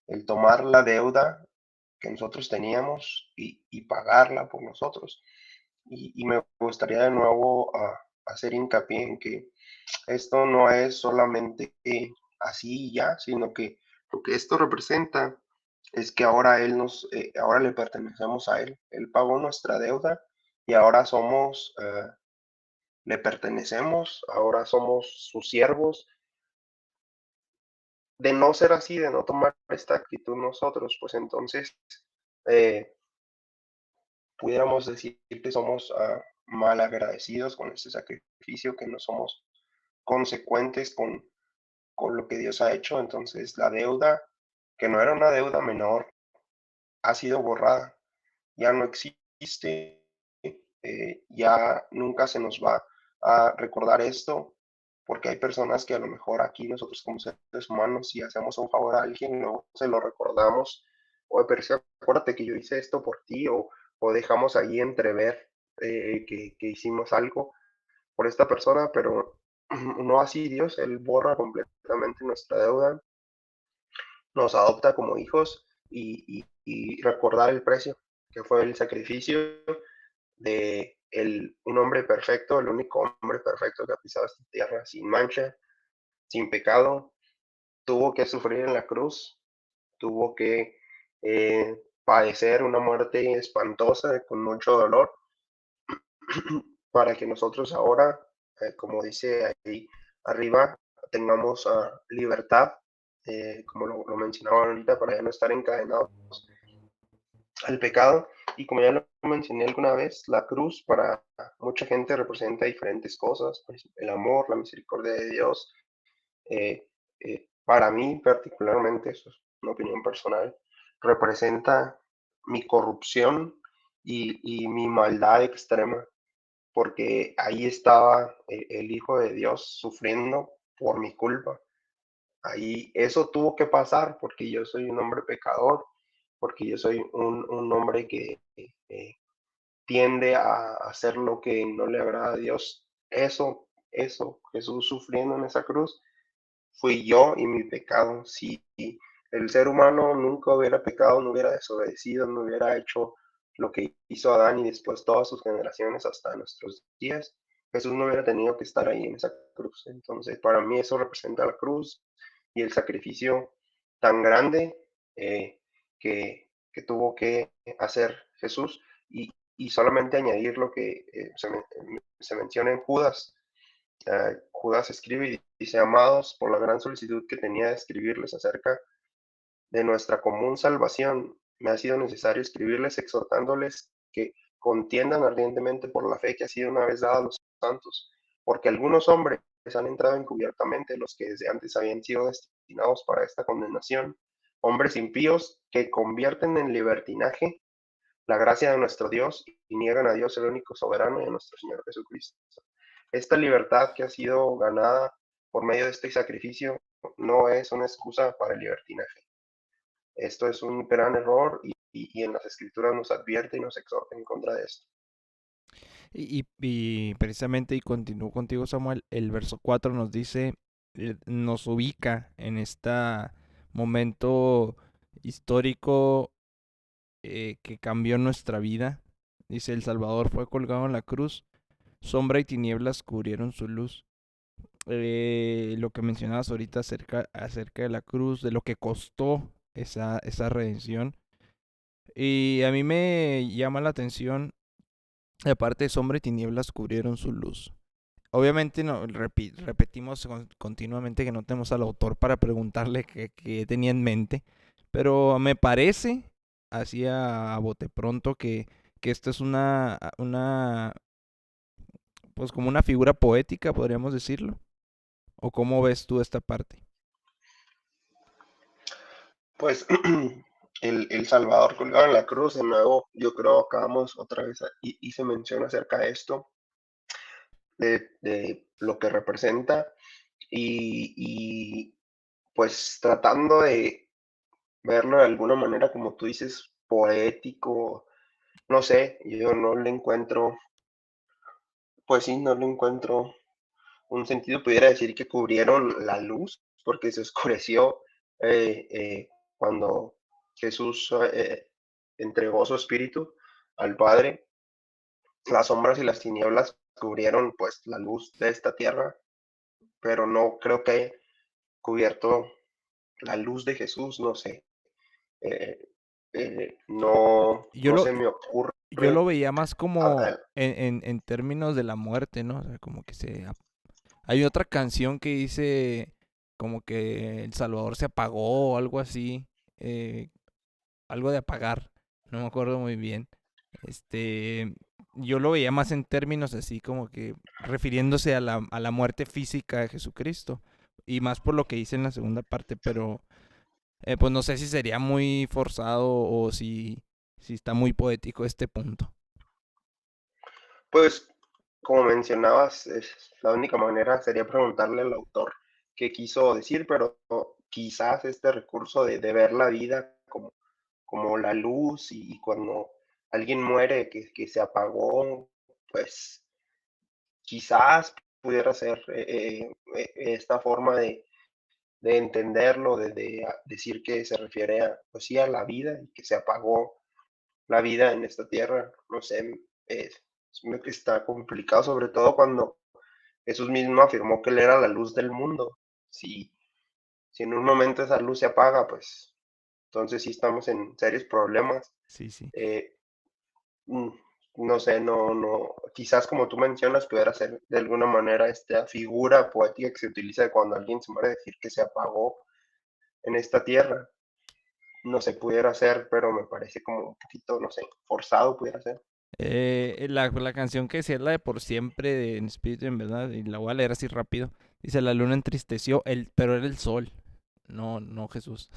el tomar la deuda que nosotros teníamos y pagarla por nosotros. Y me gustaría de nuevo hacer hincapié en que esto no es solamente así y ya, sino que lo que esto representa es que ahora ahora le pertenecemos a él. Él pagó nuestra deuda y ahora le pertenecemos, ahora somos sus siervos. De no ser así, de no tomar esta actitud nosotros, pues entonces eh, pudiéramos decir que somos mal agradecidos con este sacrificio, que no somos consecuentes con lo que Dios ha hecho. Entonces la deuda, que no era una deuda menor, ha sido borrada, ya no existe, ya nunca se nos va a recordar esto, porque hay personas que a lo mejor aquí nosotros como seres humanos, si hacemos un favor a alguien, luego se lo recordamos, o pero sí, acuérdate que yo hice esto por ti, o dejamos ahí entrever que hicimos algo por esta persona, pero no así Dios, Él borra completamente nuestra deuda, nos adopta como hijos y recordar el precio que fue el sacrificio de un hombre perfecto, el único hombre perfecto que ha pisado esta tierra, sin mancha, sin pecado, tuvo que sufrir en la cruz, tuvo que padecer una muerte espantosa con mucho dolor para que nosotros ahora, como dice ahí arriba, tengamos libertad, como lo mencionaba ahorita, para ya no estar encadenados al pecado. Y como ya lo mencioné alguna vez, la cruz para mucha gente representa diferentes cosas, pues, el amor, la misericordia de Dios. Para mí particularmente, eso es una opinión personal, representa mi corrupción y mi maldad extrema, porque ahí estaba el Hijo de Dios sufriendo por mi culpa. Ahí eso tuvo que pasar porque yo soy un hombre pecador, porque yo soy un hombre que tiende a hacer lo que no le agrada a Dios. Eso, Jesús sufriendo en esa cruz, fui yo y mi pecado. Si el ser humano nunca hubiera pecado, no hubiera desobedecido, no hubiera hecho lo que hizo Adán y después todas sus generaciones hasta nuestros días, Jesús no hubiera tenido que estar ahí en esa cruz. Entonces, para mí eso representa la cruz y el sacrificio tan grande que tuvo que hacer Jesús. Y solamente añadir lo que se menciona en Judas. Judas escribe y dice: amados, por la gran solicitud que tenía de escribirles acerca de nuestra común salvación, me ha sido necesario escribirles exhortándoles que contiendan ardientemente por la fe que ha sido una vez dada a los santos, porque algunos hombres han entrado encubiertamente, los que desde antes habían sido destinados para esta condenación, hombres impíos que convierten en libertinaje la gracia de nuestro Dios y niegan a Dios el único soberano y a nuestro Señor Jesucristo. Esta libertad que ha sido ganada por medio de este sacrificio no es una excusa para el libertinaje. Esto es un gran error y en las escrituras nos advierte y nos exhorta en contra de esto. Y precisamente, y continúo contigo, Samuel, el verso 4 nos dice, nos ubica en este momento histórico que cambió nuestra vida. Dice, el Salvador fue colgado en la cruz, sombra y tinieblas cubrieron su luz. Lo que mencionabas ahorita acerca de la cruz, de lo que costó esa redención. Y a mí me llama la atención, aparte de sombra y tinieblas cubrieron su luz. Obviamente no, repetimos continuamente que no tenemos al autor para preguntarle qué tenía en mente, pero me parece, así a bote pronto, que esto es pues como una figura poética, podríamos decirlo. ¿O cómo ves tú esta parte? Pues el Salvador colgado en la cruz, de nuevo, yo creo acabamos otra vez y se menciona acerca de esto, de lo que representa y pues tratando de verlo de alguna manera, como tú dices, poético, no sé, yo no le encuentro, pues sí, no le encuentro un sentido, pudiera decir que cubrieron la luz porque se oscureció cuando Jesús entregó su espíritu al Padre. Las sombras y las tinieblas cubrieron pues la luz de esta tierra, pero no creo que haya cubierto la luz de Jesús, no sé. eh, no, Yo no lo, se me ocurre. yo lo veía más a- como a- en términos de la muerte, ¿no? O sea, como que hay otra canción que dice como que El Salvador se apagó o algo así. eh, Algo de apagar. No me acuerdo muy bien. Este, yo lo veía más en términos así como que refiriéndose a la muerte física de Jesucristo. Y más por lo que hice en la segunda parte, pero pues no sé si sería muy forzado o si está muy poético este punto. pues como mencionabas, la única manera sería preguntarle al autor qué quiso decir, pero quizás este recurso de ver la vida como la luz y cuando alguien muere que se apagó, pues quizás pudiera ser esta forma de entenderlo, decir que se refiere a, pues sí, a la vida y que se apagó la vida en esta tierra. No sé, está complicado, sobre todo cuando Jesús mismo afirmó que Él era la luz del mundo. Si, si en un momento esa luz se apaga, pues entonces sí estamos en serios problemas. Sí, sí. Eh, mm, no sé, quizás como tú mencionas, pudiera ser de alguna manera esta figura poética que se utiliza cuando alguien se muere, decir que se apagó en esta tierra. No se pudiera hacer, pero me parece como un poquito, no sé, forzado pudiera ser. La canción que decía es la de Por Siempre de En Espíritu en Verdad, y la voy a leer así rápido. Dice, la luna entristeció, pero era el sol, no Jesús.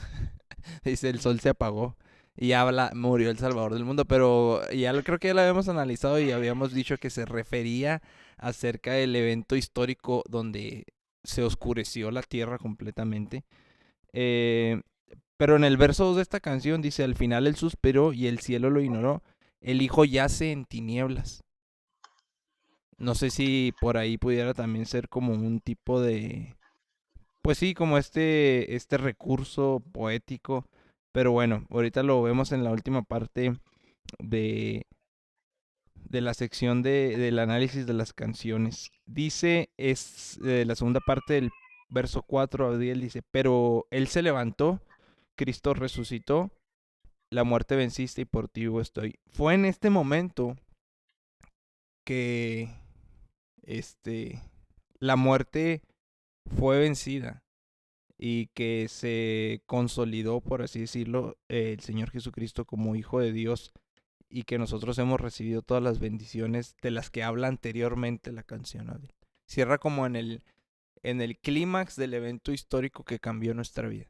Dice, el sol se apagó y habla, murió el Salvador del mundo, pero creo que ya lo habíamos analizado y habíamos dicho que se refería acerca del evento histórico donde se oscureció la tierra completamente. Eh, pero en el verso 2 de esta canción dice, al final él suspiró y el cielo lo ignoró, el hijo yace en tinieblas. No sé si por ahí pudiera también ser como un tipo de, pues sí, como este recurso poético. Pero bueno, ahorita lo vemos en la última parte de, de la sección del análisis de las canciones. Dice, es la segunda parte del verso 4, Abdiel dice, pero él se levantó, Cristo resucitó, la muerte venciste y por ti vivo estoy. Fue en este momento que este, la muerte fue vencida y que se consolidó, por así decirlo, el Señor Jesucristo como Hijo de Dios y que nosotros hemos recibido todas las bendiciones de las que habla anteriormente la canción. Abel. Cierra como en el clímax del evento histórico que cambió nuestra vida.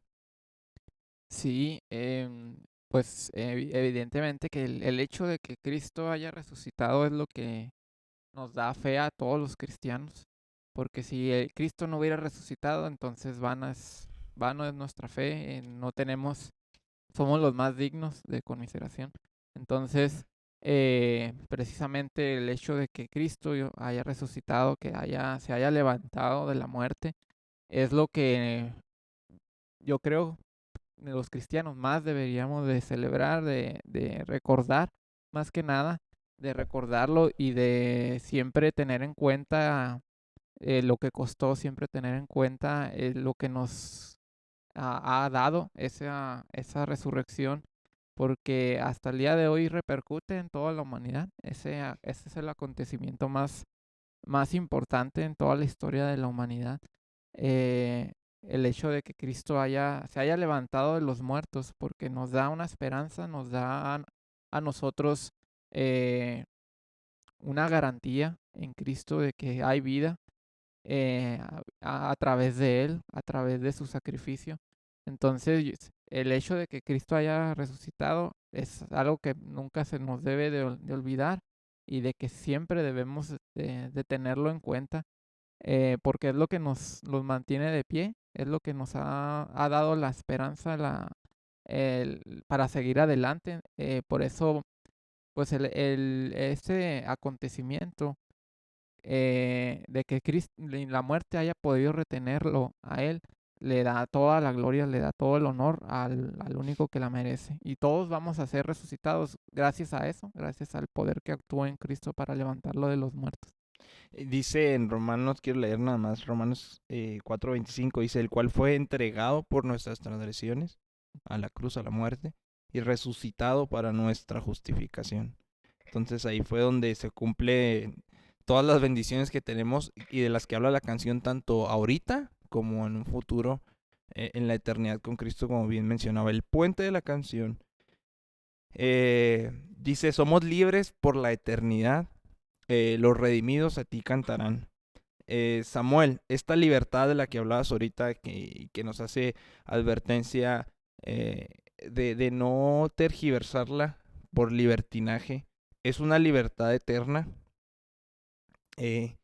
Sí, pues evidentemente que el hecho de que Cristo haya resucitado es lo que nos da fe a todos los cristianos, porque si Cristo no hubiera resucitado, entonces vano es nuestra fe, no tenemos, somos los más dignos de conmiseración. Entonces, precisamente el hecho de que Cristo haya resucitado, se haya levantado de la muerte, es lo que yo creo los cristianos más deberíamos de celebrar, de recordar, más que nada, de recordarlo y de siempre tener en cuenta lo que costó, siempre tener en cuenta lo que nos ha dado esa resurrección, porque hasta el día de hoy repercute en toda la humanidad. Ese es el acontecimiento más importante en toda la historia de la humanidad. Eh, el hecho de que Cristo se haya levantado de los muertos, porque nos da una esperanza, nos da a nosotros eh, una garantía en Cristo de que hay vida a través de Él, a través de su sacrificio. Entonces, el hecho de que Cristo haya resucitado es algo que nunca se nos debe de olvidar y de que siempre debemos de tenerlo en cuenta, porque es lo que los mantiene de pie, es lo que nos ha dado la esperanza para seguir adelante. Por eso, pues este acontecimiento de que la muerte haya podido retenerlo a él, le da toda la gloria, le da todo el honor al único que la merece. Y todos vamos a ser resucitados gracias a eso, gracias al poder que actúa en Cristo para levantarlo de los muertos. Dice en Romanos, quiero leer nada más, Romanos 4:25, dice, el cual fue entregado por nuestras transgresiones a la cruz, a la muerte, y resucitado para nuestra justificación. Entonces ahí fue donde se cumple todas las bendiciones que tenemos y de las que habla la canción, tanto ahorita como en un futuro, en la eternidad con Cristo, como bien mencionaba. El puente de la canción dice, somos libres por la eternidad, los redimidos a ti cantarán. Samuel, esta libertad de la que hablabas ahorita, que nos hace advertencia de no tergiversarla por libertinaje, es una libertad eterna. eh,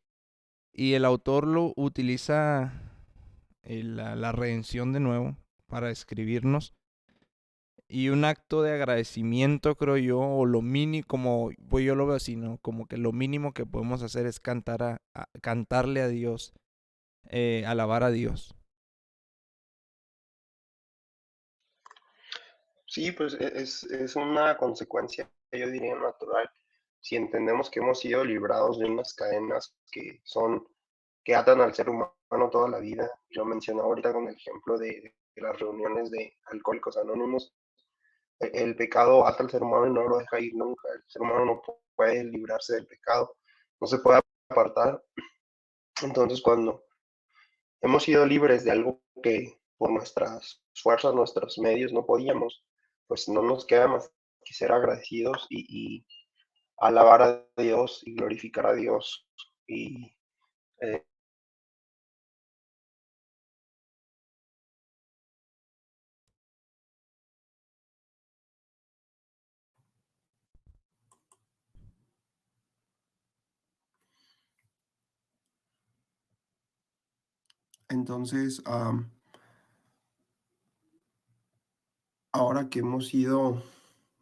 y el autor lo utiliza la redención de nuevo para escribirnos. Y un acto de agradecimiento, creo yo, o lo mínimo, como pues yo lo veo así, ¿no? Como que lo mínimo que podemos hacer es cantarle a Dios, alabar a Dios. Sí, pues es una consecuencia, yo diría, natural. Si entendemos que hemos sido librados de unas cadenas que atan al ser humano toda la vida, yo mencionaba ahorita con el ejemplo de las reuniones de Alcohólicos Anónimos, el pecado ata al ser humano y no lo deja ir nunca. El ser humano no puede librarse del pecado, no se puede apartar. Entonces, cuando hemos sido libres de algo que por nuestras fuerzas, nuestros medios no podíamos, pues no nos queda más que ser agradecidos y alabar a Dios y glorificar a Dios. Y eh, Entonces, ahora que hemos sido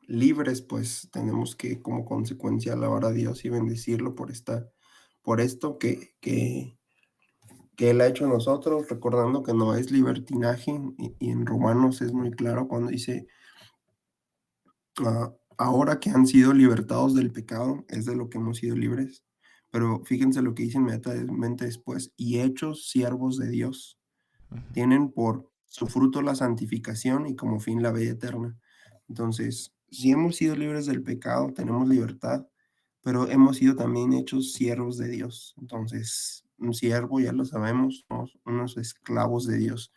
libres, pues tenemos que como consecuencia alabar a Dios y bendecirlo por esto que Él ha hecho en nosotros, recordando que no es libertinaje, y en Romanos es muy claro cuando dice, ahora que han sido libertados del pecado, es de lo que hemos sido libres. Pero fíjense lo que dice inmediatamente después, y hechos siervos de Dios, Ujú. tienen por su fruto la santificación y como fin la vida eterna. Entonces, si hemos sido libres del pecado, tenemos libertad, pero hemos sido también hechos siervos de Dios. Entonces, un siervo, ya lo sabemos, somos unos esclavos de Dios.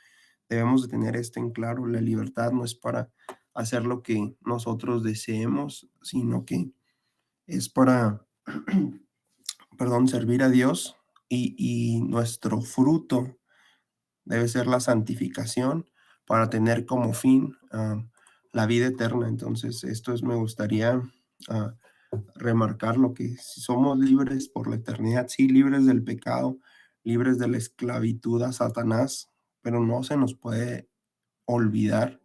Debemos de tener esto en claro. La libertad no es para hacer lo que nosotros deseemos, sino que es para, perdón, servir a Dios, y nuestro fruto debe ser la santificación para tener como fin la vida eterna. Entonces, me gustaría ah, remarcar lo que si somos libres por la eternidad, sí, libres del pecado, libres de la esclavitud a Satanás, pero no se nos puede olvidar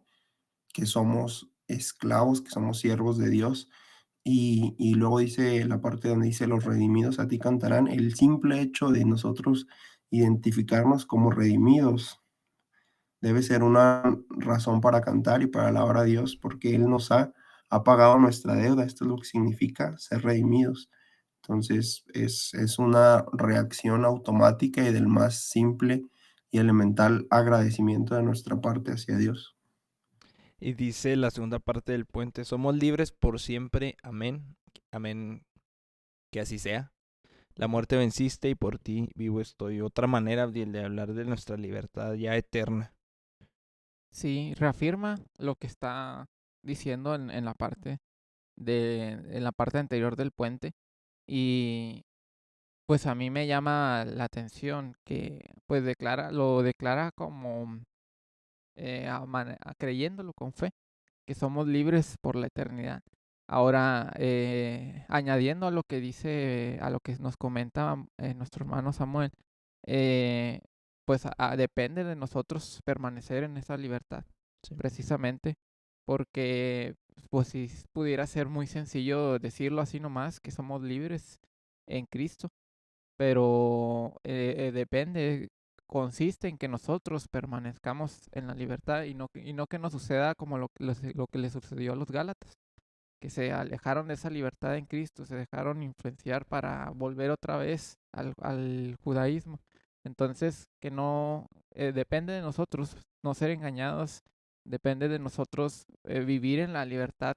que somos esclavos, que somos siervos de Dios. Y luego dice la parte donde dice los redimidos a ti cantarán, el simple hecho de nosotros identificarnos como redimidos debe ser una razón para cantar y para alabar a Dios, porque Él ha pagado nuestra deuda. Esto es lo que significa ser redimidos. Entonces, es una reacción automática y del más simple y elemental agradecimiento de nuestra parte hacia Dios. Y dice la segunda parte del puente, somos libres por siempre, amén. Amén, que así sea. La muerte venciste y por ti vivo estoy. Otra manera, Abdiel, de hablar de nuestra libertad ya eterna. Sí, reafirma lo que está diciendo en la en la parte anterior del puente. Y pues a mí me llama la atención que pues lo declara como creyéndolo con fe, que somos libres por la eternidad. Ahora, añadiendo a lo que dice, a lo que nos comenta nuestro hermano Samuel, eh, pues depende de nosotros permanecer en esa libertad, Sí. precisamente, porque pues si pudiera ser muy sencillo decirlo así nomás, que somos libres en Cristo, pero depende, consiste en que nosotros permanezcamos en la libertad y no que nos suceda como lo que le sucedió a los Gálatas, que se alejaron de esa libertad en Cristo, se dejaron influenciar para volver otra vez al judaísmo. Entonces, que no, depende de nosotros no ser engañados, depende de nosotros vivir en la libertad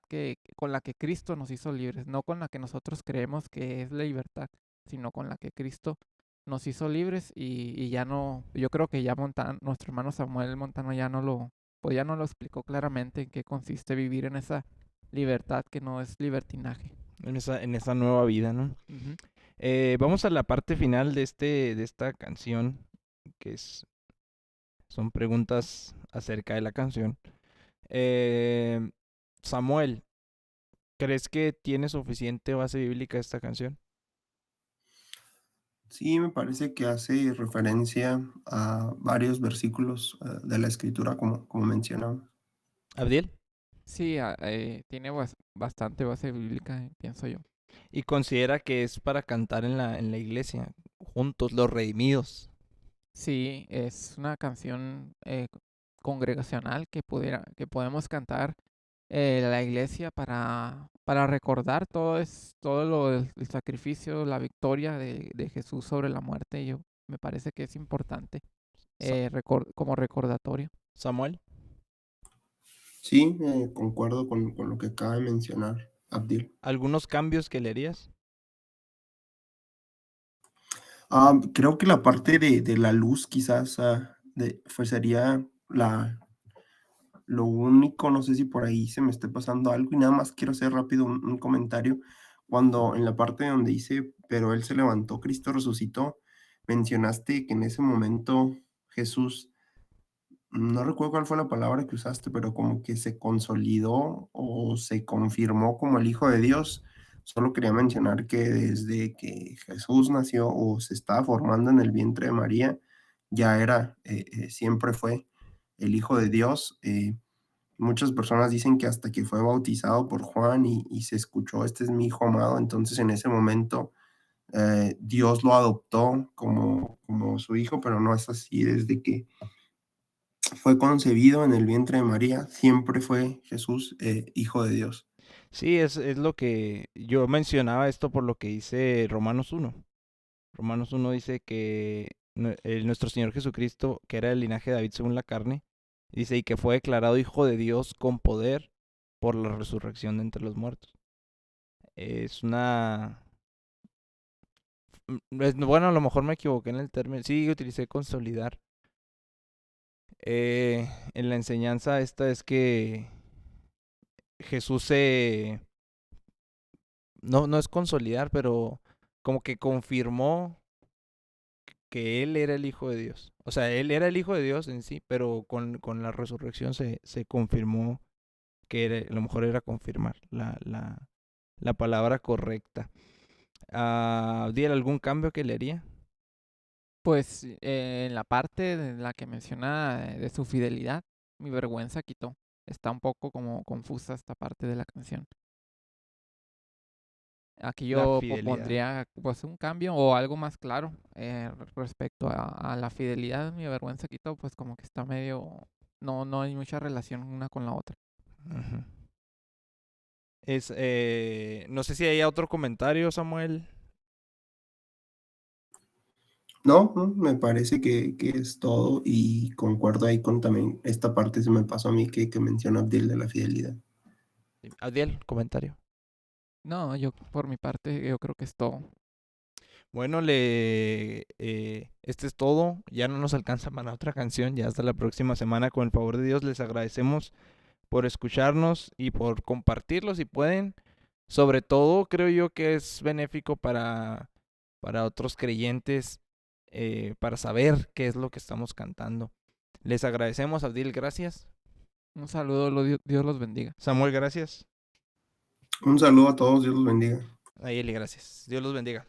con la que Cristo nos hizo libres, no con la que nosotros creemos que es la libertad, sino con la que Cristo nos hizo libres y ya no, yo creo que ya nuestro hermano Samuel Montano pues ya no lo explicó claramente en qué consiste vivir en esa libertad que no es libertinaje. En esa nueva vida, ¿no? Ujú. Vamos a la parte final de esta canción, son preguntas acerca de la canción. Eh, Samuel, ¿crees que tiene suficiente base bíblica esta canción? Sí, me parece que hace referencia a varios versículos de la escritura, como mencionamos. Abdiel, Sí, tiene bastante base bíblica, pienso yo. y considera que es para cantar en la iglesia, juntos, los redimidos. Sí, es una canción congregacional que podemos cantar la iglesia para recordar el sacrificio, la victoria de Jesús sobre la muerte. Me parece que es importante Sa- como recordatorio. Samuel, Sí, concuerdo con lo que acaba de mencionar Abdil. ¿algunos cambios que le harías? Creo que la parte de la luz quizás sería lo único, no sé si por ahí se me esté pasando algo y nada más quiero hacer rápido un comentario. Cuando en la parte donde dice, pero Él se levantó, Cristo resucitó, mencionaste que en ese momento Jesús, no recuerdo cuál fue la palabra que usaste, pero como que se consolidó o se confirmó como el Hijo de Dios. Solo quería mencionar que desde que Jesús nació o se estaba formando en el vientre de María, ya siempre fue el Hijo de Dios. Muchas personas dicen que hasta que fue bautizado por Juan y se escuchó, este es mi Hijo amado, entonces en ese momento Dios lo adoptó como su hijo, pero no es así. Desde que fue concebido en el vientre de María, siempre fue Jesús, Hijo de Dios. Sí, es lo que yo mencionaba esto por lo que dice Romanos 1. Romanos 1 dice que nuestro Señor Jesucristo, que era del linaje de David según la carne, dice y que fue declarado Hijo de Dios con poder por la resurrección de entre los muertos. Es una... Bueno, a lo mejor me equivoqué en el término. Sí, utilicé consolidar. En la enseñanza esta es que Jesús se... No es consolidar, pero como que confirmó que él era el Hijo de Dios. O sea, él era el Hijo de Dios en sí, pero con la resurrección se confirmó que a lo mejor era confirmar la palabra correcta. ¿Diera algún cambio que le haría? Pues en la parte de la que menciona de su fidelidad, mi vergüenza quitó. Está un poco como confusa esta parte de la canción. Aquí La yo fidelidad. pondría pues un cambio o algo más claro respecto a la fidelidad. Mi vergüenza quitó, pues como que está medio... No hay mucha relación una con la otra. Ujú. No sé si hay otro comentario, Samuel. No, me parece que es todo y concuerdo ahí con también esta parte se me pasó a mí que menciona Abdel de la fidelidad. Adiel, comentario. No, yo por mi parte yo creo que es todo. Bueno, este es todo. Ya no nos alcanza para otra canción. Ya hasta la próxima semana. Con el favor de Dios, les agradecemos por escucharnos y por compartirlo si pueden. Sobre todo, creo yo que es benéfico para otros creyentes, para saber qué es lo que estamos cantando. Les agradecemos, Abdil, gracias. Un saludo, Dios los bendiga. Samuel, gracias. Un saludo a todos, Dios los bendiga. Ayeli, gracias. Dios los bendiga.